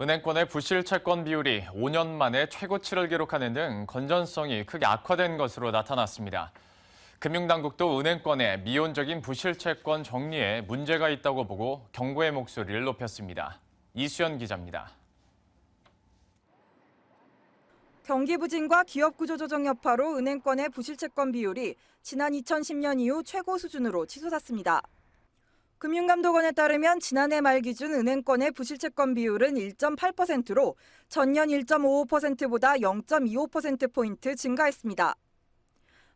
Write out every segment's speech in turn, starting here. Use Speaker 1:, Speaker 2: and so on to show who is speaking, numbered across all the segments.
Speaker 1: 은행권의 부실 채권 비율이 5년 만에 최고치를 기록하는 등 건전성이 크게 악화된 것으로 나타났습니다. 금융당국도 은행권의 미온적인 부실 채권 정리에 문제가 있다고 보고 경고의 목소리를 높였습니다. 이수연 기자입니다.
Speaker 2: 경기부진과 기업구조조정 여파로 은행권의 부실채권 비율이 지난 2010년 이후 최고 수준으로 치솟았습니다. 금융감독원에 따르면 지난해 말 기준 은행권의 부실채권 비율은 1.8%로 전년 1.55%보다 0.25%포인트 증가했습니다.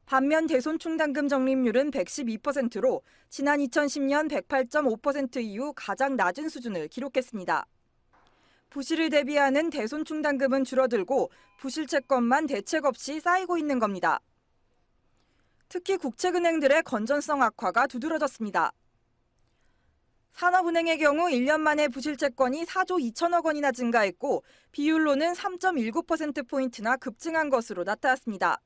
Speaker 2: 반면 대손충당금 적립률은 112%로 지난 2010년 108.5% 이후 가장 낮은 수준을 기록했습니다. 부실을 대비하는 대손충당금은 줄어들고 부실채권만 대책 없이 쌓이고 있는 겁니다. 특히 국책은행들의 건전성 악화가 두드러졌습니다. 산업은행의 경우 1년 만에 부실채권이 4조 2천억 원이나 증가했고 비율로는 3.19%포인트나 급증한 것으로 나타났습니다.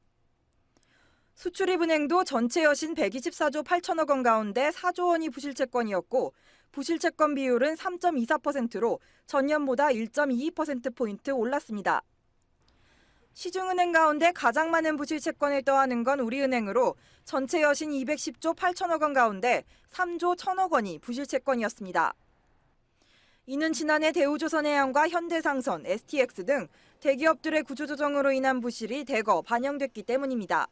Speaker 2: 수출입은행도 전체 여신 124조 8천억 원 가운데 4조 원이 부실채권이었고 부실채권 비율은 3.24%로 전년보다 1.22%포인트 올랐습니다. 시중은행 가운데 가장 많은 부실채권을 떠안은 건 우리은행으로 전체 여신 210조 8천억 원 가운데 3조 1천억 원이 부실채권이었습니다. 이는 지난해 대우조선해양과 현대상선, STX 등 대기업들의 구조조정으로 인한 부실이 대거 반영됐기 때문입니다.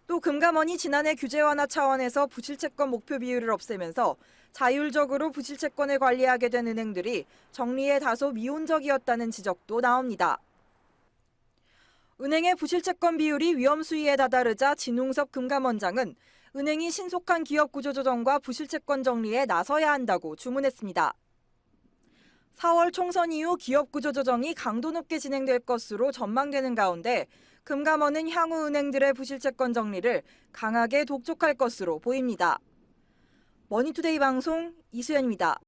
Speaker 2: 또 금감원이 지난해 규제 완화 차원에서 부실채권 목표 비율을 없애면서 자율적으로 부실채권을 관리하게 된 은행들이 정리에 다소 미온적이었다는 지적도 나옵니다. 은행의 부실채권 비율이 위험 수위에 다다르자 진웅섭 금감원장은 은행이 신속한 기업 구조조정과 부실채권 정리에 나서야 한다고 주문했습니다. 4월 총선 이후 기업 구조조정이 강도 높게 진행될 것으로 전망되는 가운데 금감원은 향후 은행들의 부실채권 정리를 강하게 독촉할 것으로 보입니다. 머니투데이 방송 이수연입니다.